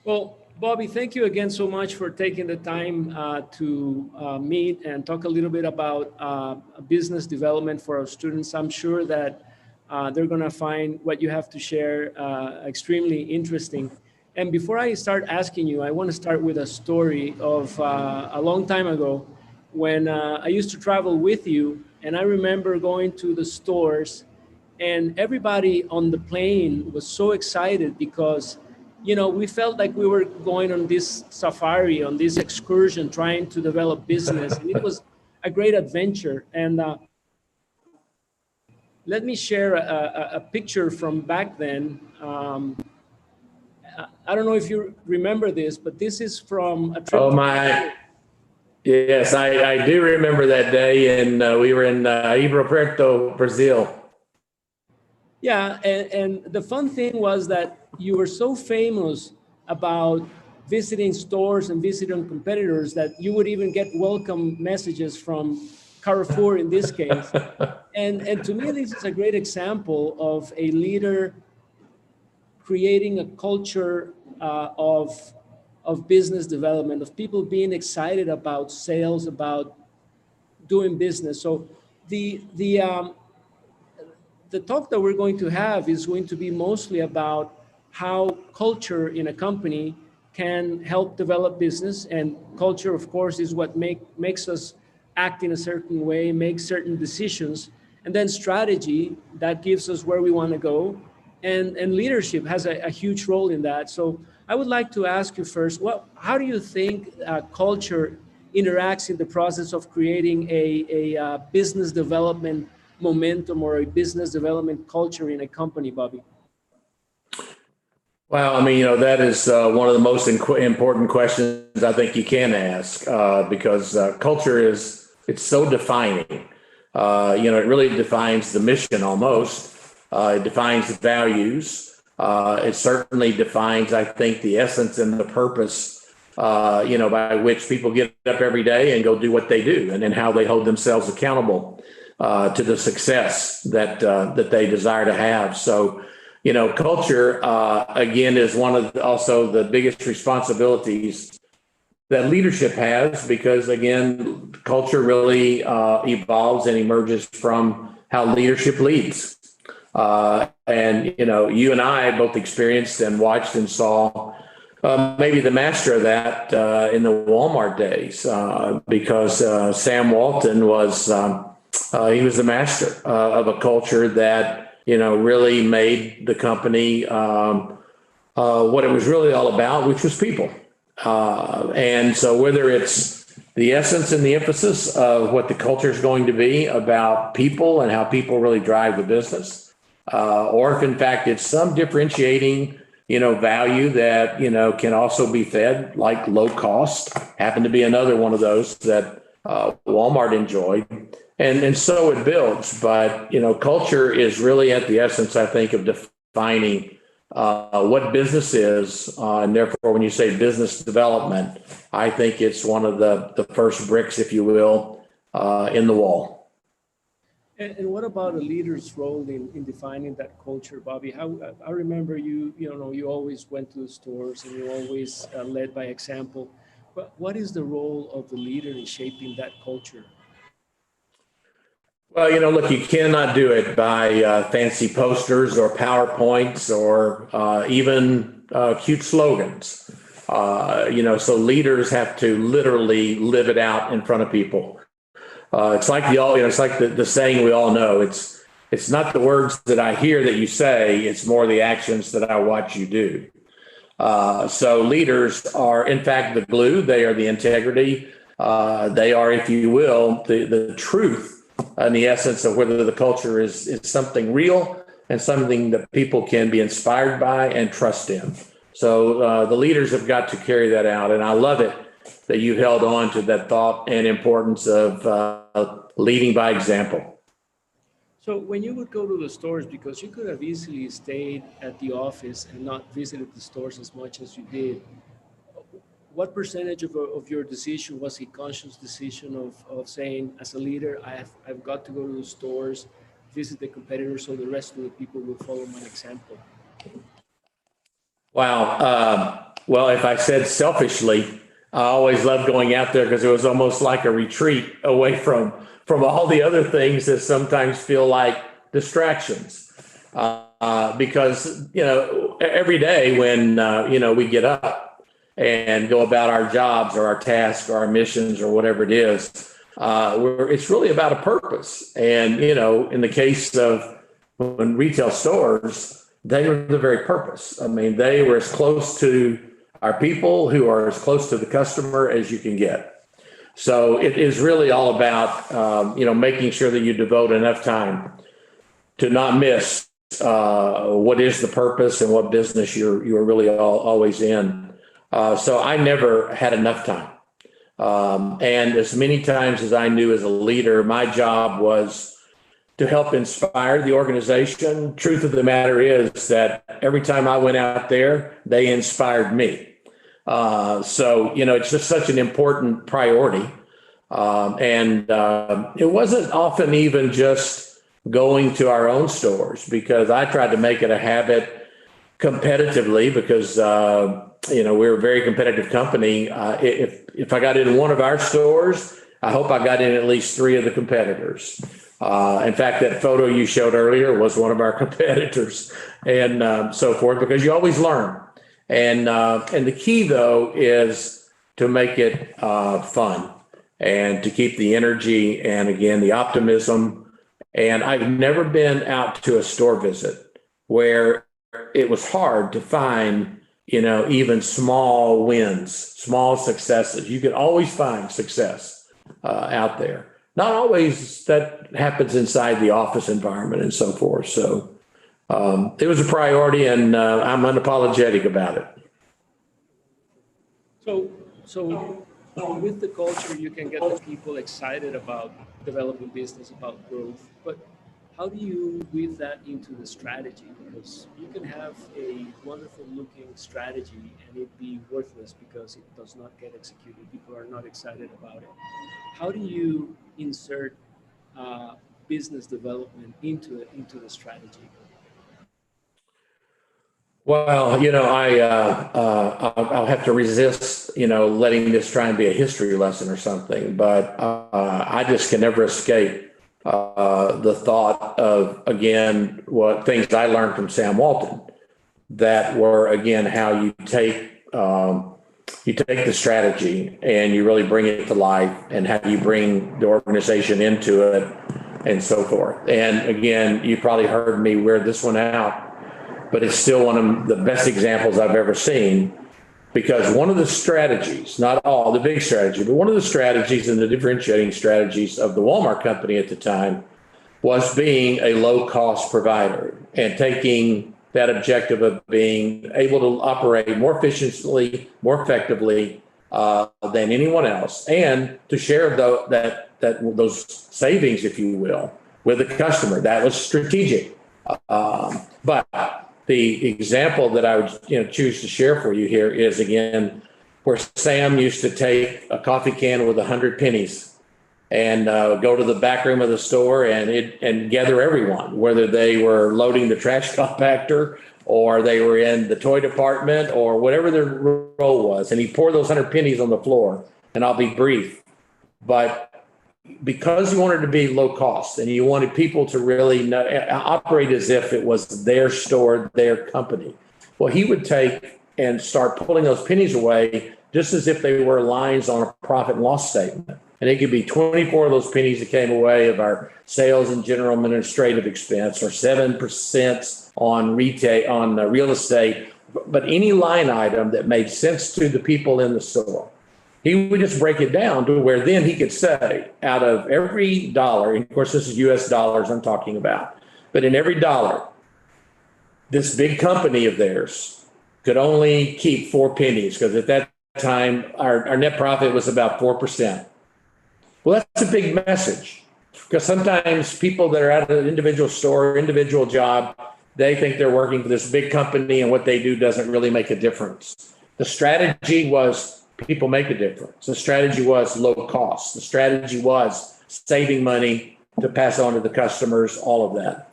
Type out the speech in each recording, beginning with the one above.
Well, Bobby, thank you again so much for taking the time to meet and talk a little bit about business development for our students. I'm sure that they're going to find what you have to share extremely interesting. And before I start asking you, I want to start with a story of a long time ago when I used to travel with you. And I remember going to the stores, and everybody on the plane was so excited because we felt like we were going on this safari, on this excursion, trying to develop business, and it was a great adventure. And let me share a picture from back then. I don't know if you remember this, but this is from a trip. Oh my, yes, I do remember that day, and we were in Ribeirão Preto, Brazil. Yeah, and the fun thing was that you were so famous about visiting stores and visiting competitors that you would even get welcome messages from Carrefour in this case. And to me, this is a great example of a leader creating a culture of business development, of people being excited about sales, about doing business. So the talk that we're going to have is going to be mostly about how culture in a company can help develop business. And culture, of course, is what makes us act in a certain way, make certain decisions. And then strategy, that gives us where we want to go. And leadership has a huge role in that. So I would like to ask you first, how do you think culture interacts in the process of creating a business development momentum or a business development culture in a company, Bobby? Well, I mean, that is one of the most important questions I think you can ask because culture it's so defining. It really defines the mission almost. It defines the values. It certainly defines, I think, the essence and the purpose, by which people get up every day and go do what they do, and then how they hold themselves accountable to the success that they desire to have. So, culture, again, is one of also the biggest responsibilities that leadership has, because, again, culture really evolves and emerges from how leadership leads. And, you and I both experienced and watched and saw maybe the master of that in the Walmart days, because Sam Walton was... he was the master of a culture that, really made the company what it was really all about, which was people. And so whether it's the essence and the emphasis of what the culture is going to be about people and how people really drive the business, or if in fact it's some differentiating, value that, can also be fed, like low cost, happened to be another one of those that Walmart enjoyed. And so it builds, but, culture is really at the essence, I think, of defining what business is. And therefore, when you say business development, I think it's one of the first bricks, if you will, in the wall. And what about a leader's role in defining that culture, Bobby? I remember you always went to the stores and you always led by example. But what is the role of the leader in shaping that culture? Well, look, you cannot do it by fancy posters or PowerPoints or even cute slogans. So leaders have to literally live it out in front of people. It's like the saying we all know. It's not the words that I hear that you say. It's more the actions that I watch you do. So leaders are, in fact, the glue. They are the integrity. They are, if you will, the truth and the essence of whether the culture is something real and something that people can be inspired by and trust in. So the leaders have got to carry that out. And I love it that you held on to that thought and importance of leading by example. So when you would go to the stores, because you could have easily stayed at the office and not visited the stores as much as you did, what percentage of your decision was a conscious decision of saying, as a leader, I've got to go to the stores, visit the competitors, so the rest of the people will follow my example? Wow. Well, if I said selfishly, I always loved going out there because it was almost like a retreat away from all the other things that sometimes feel like distractions. Because every day when we get up and go about our jobs or our tasks or our missions or whatever it is, it's really about a purpose. And in the case of when retail stores, they were the very purpose. I mean, they were as close to our people, who are as close to the customer as you can get. So it is really all about making sure that you devote enough time to not miss what is the purpose and what business you're really always in. So I never had enough time. And as many times as I knew as a leader, my job was to help inspire the organization. Truth of the matter is that every time I went out there, they inspired me. So it's just such an important priority. And it wasn't often even just going to our own stores, because I tried to make it a habit competitively, because we're a very competitive company. If I got in one of our stores, I hope I got in at least three of the competitors. In fact, that photo you showed earlier was one of our competitors, and so forth, because you always learn. And the key, though, is to make it fun and to keep the energy and, again, the optimism. And I've never been out to a store visit where it was hard to find, even small wins, small successes. You can always find success out there. Not always that happens inside the office environment and so forth. So it was a priority, and I'm unapologetic about it. So with the culture, you can get the people excited about developing business, about growth. But how do you weave that into the strategy? Because you can have a wonderful looking strategy and it be worthless because it does not get executed. People are not excited about it. How do you insert business development into the strategy? Well, I'll have to resist, letting this try and be a history lesson or something, but I just can never escape the thought of, again, what things I learned from Sam Walton, that were, again, how you take the strategy and you really bring it to life, and how you bring the organization into it, and so forth. And again, you probably heard me wear this one out, but it's still one of the best examples I've ever seen, because one of the strategies, not all the big strategy, but one of the strategies and the differentiating strategies of the Walmart company at the time was being a low-cost provider and taking that objective of being able to operate more efficiently, more effectively than anyone else, and to share those savings, if you will, with the customer. That was strategic. But the example that I would choose to share for you here is, again, where Sam used to take a coffee can with 100 pennies and go to the back room of the store and gather everyone, whether they were loading the trash compactor or they were in the toy department or whatever their role was. And he poured those 100 pennies on the floor. And I'll be brief, but because you wanted to be low cost and you wanted people to really operate as if it was their store, their company, well, he would take and start pulling those pennies away just as if they were lines on a profit and loss statement. And it could be 24 of those pennies that came away of our sales and general administrative expense, or 7% on retail, on real estate, but any line item that made sense to the people in the store. He would just break it down to where then he could say, out of every dollar, and of course this is US dollars I'm talking about, but in every dollar, this big company of theirs could only keep 4 pennies, because at that time our net profit was about 4%. Well, that's a big message, because sometimes people that are at an individual store, individual job, they think they're working for this big company and what they do doesn't really make a difference. The strategy was people make a difference. The strategy was low cost. The strategy was saving money to pass on to the customers, all of that.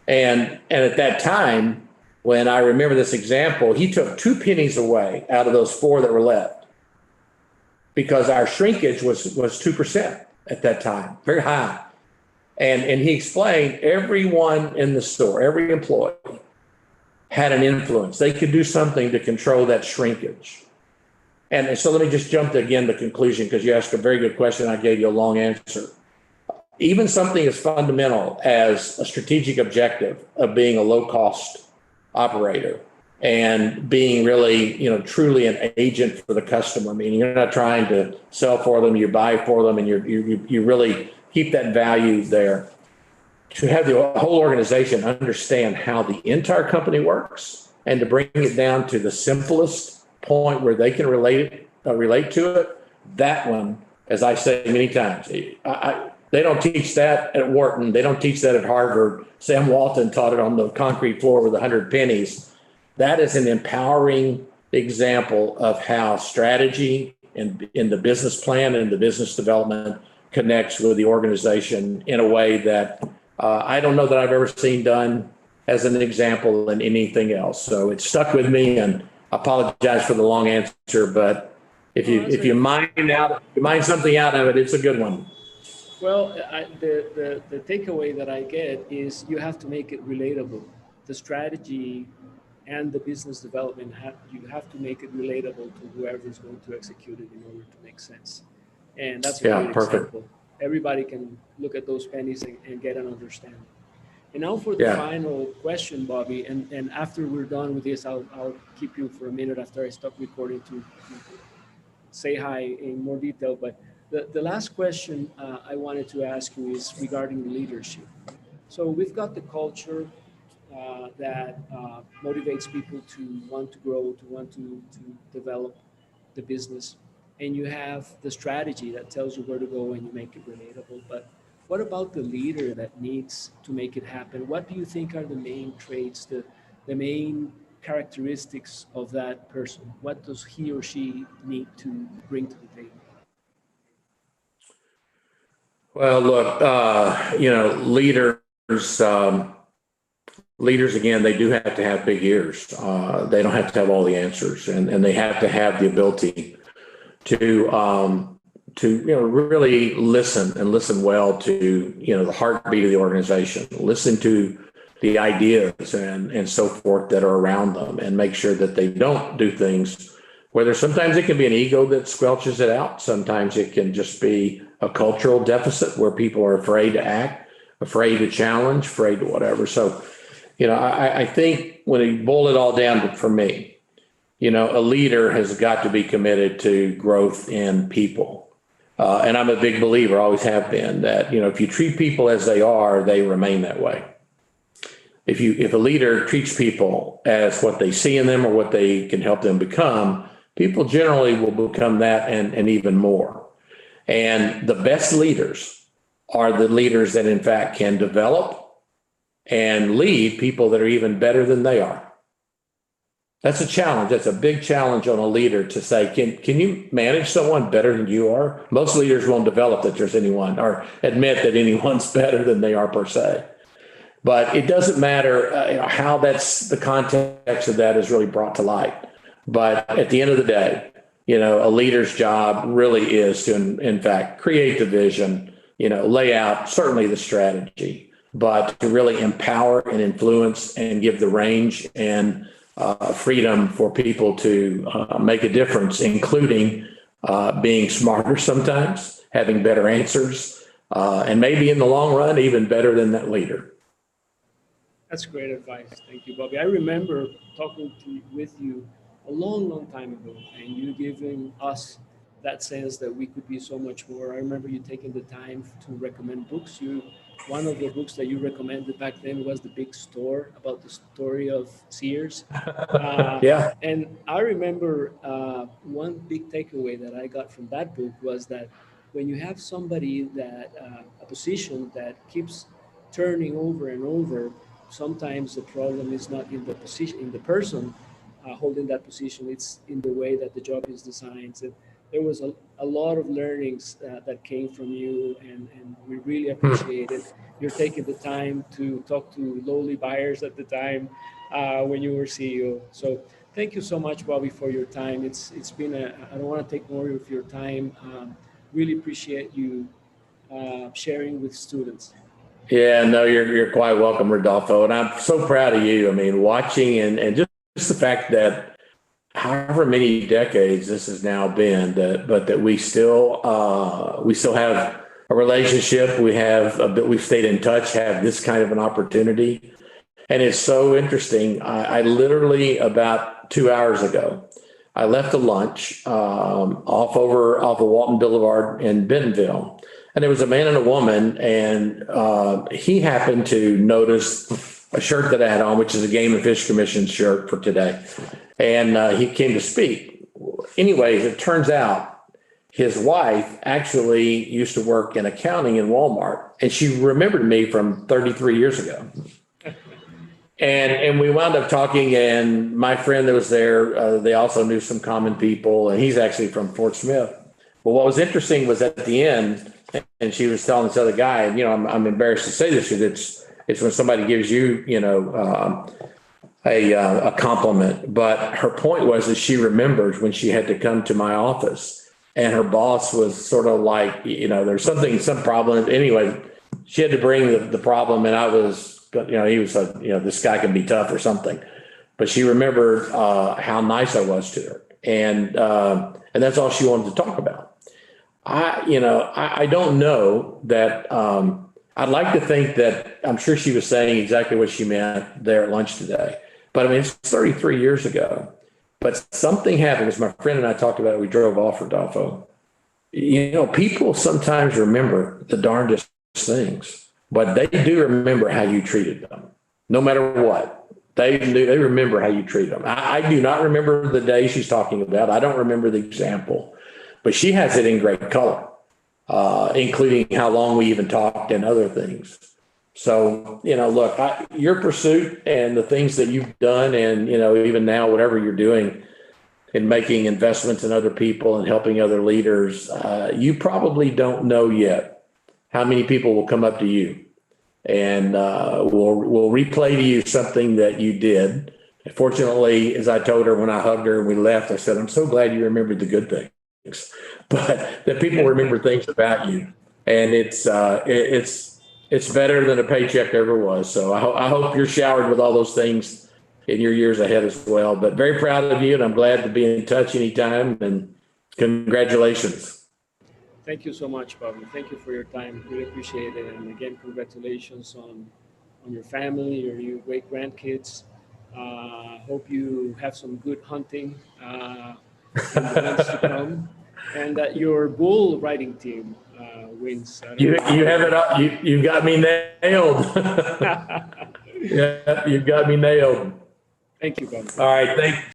And at that time, when I remember this example, he took 2 pennies away out of those 4 that were left because our shrinkage was 2% at that time, very high. And he explained everyone in the store, every employee had an influence. They could do something to control that shrinkage. And so let me just jump to, again, the conclusion, because you asked a very good question. I gave you a long answer. Even something as fundamental as a strategic objective of being a low-cost operator and being really, truly an agent for the customer, meaning you're not trying to sell for them, you buy for them, and you really keep that value there. To have the whole organization understand how the entire company works and to bring it down to the simplest point where they can relate to it, that one, as I say many times, they don't teach that at Wharton. They don't teach that at Harvard. Sam Walton taught it on the concrete floor with 100 pennies. That is an empowering example of how strategy and in the business plan and the business development connects with the organization in a way that I don't know that I've ever seen done as an example in anything else. So it stuck with me, and I apologize for the long answer, but if you mine something out of it, it's a good one. Well, the takeaway that I get is you have to make it relatable. The strategy and the business development, you have to make it relatable to whoever's going to execute it in order to make sense. And that's a great example. Everybody can look at those pennies and get an understanding. And now for the final question, Bobby, and after we're done with this, I'll keep you for a minute after I stop recording to say hi in more detail. But the last question I wanted to ask you is regarding leadership. So we've got the culture that motivates people to want to grow, to want to develop the business. And you have the strategy that tells you where to go and you make it relatable. But what about the leader that needs to make it happen? What do you think are the main traits, the main characteristics of that person? What does he or she need to bring to the table? Well, look, leaders, again, they do have to have big ears. They don't have to have all the answers, and they have to have the ability to really listen and listen well to the heartbeat of the organization, listen to the ideas and so forth that are around them, and make sure that they don't do things whether sometimes it can be an ego that squelches it out. Sometimes it can just be a cultural deficit where people are afraid to act, afraid to challenge, afraid to whatever. So, I think when you boil it all down for me, a leader has got to be committed to growth in people. And I'm a big believer, always have been, that, if you treat people as they are, they remain that way. If a leader treats people as what they see in them or what they can help them become, people generally will become that and even more. And the best leaders are the leaders that, in fact, can develop and lead people that are even better than they are. That's a challenge. That's a big challenge on a leader to say, can you manage someone better than you are? Most leaders won't develop that there's anyone or admit that anyone's better than they are per se. But it doesn't matter how that's the context of that is really brought to light. But at the end of the day, a leader's job really is to, in fact, create the vision, lay out certainly the strategy, but to really empower and influence and give the range and freedom for people to make a difference, including being smarter sometimes, having better answers, and maybe in the long run, even better than that leader. That's great advice. Thank you, Bobby. I remember talking with you a long, long time ago, and you giving us that sense that we could be so much more. I remember you taking the time to recommend books. One of the books that you recommended back then was The Big Store, about the story of Sears. Yeah. And I remember one big takeaway that I got from that book was that when you have somebody that, a position that keeps turning over and over, sometimes the problem is not in the position, in the person holding that position, it's in the way that the job is designed. So there was a lot of learnings that came from you, and we really appreciate it. You're taking the time to talk to lowly buyers at the time when you were CEO. So thank you so much, Bobby, for your time. It's been I don't want to take more of your time. Really appreciate you sharing with students. Yeah, no, you're quite welcome, Rodolfo. And I'm so proud of you. I mean, watching and just the fact that however many decades this has now been, but that we still have a relationship. We've stayed in touch, have this kind of an opportunity. And it's so interesting. I literally about 2 hours ago, I left a lunch off of Walton Boulevard in Bentonville. And there was a man and a woman, and he happened to notice a shirt that I had on, which is a Game and Fish Commission shirt for today. And he came to speak. Anyways, it turns out his wife actually used to work in accounting in Walmart, and she remembered me from 33 years ago. And we wound up talking, and my friend that was there, they also knew some common people, and he's actually from Fort Smith. But what was interesting was at the end, and she was telling this other guy, and, I'm embarrassed to say this because it's when somebody gives you, a compliment. But her point was that she remembered when she had to come to my office, and her boss was sort of like, there's some problem. Anyway, she had to bring the problem, and I was, he was like, this guy can be tough or something. But she remembered how nice I was to her, and that's all she wanted to talk about. I don't know that. I'd like to think that I'm sure she was saying exactly what she meant there at lunch today. But I mean, it's 33 years ago. But something happened, as my friend and I talked about it, we drove off Rodolfo. People sometimes remember the darndest things, but they do remember how you treated them, no matter what. They remember how you treat them. I do not remember the day she's talking about. I don't remember the example, but she has it in great color, including how long we even talked and other things. So, look, your pursuit and the things that you've done, and, even now, whatever you're doing in making investments in other people and helping other leaders, you probably don't know yet how many people will come up to you and will replay to you something that you did. Fortunately, as I told her when I hugged her and we left, I said, I'm so glad you remembered the good things, but that people remember things about you. And it's better than a paycheck ever was. So I hope you're showered with all those things in your years ahead as well. But very proud of you, and I'm glad to be in touch anytime. And congratulations. Thank you so much, Bobby. Thank you for your time. Really appreciate it. And again, congratulations on your family, your great grandkids. Hope you have some good hunting in the months to come, and that your bull riding team wins. You have it up. You got me nailed. Yeah, you got me nailed. Thank you, Bobby. All right.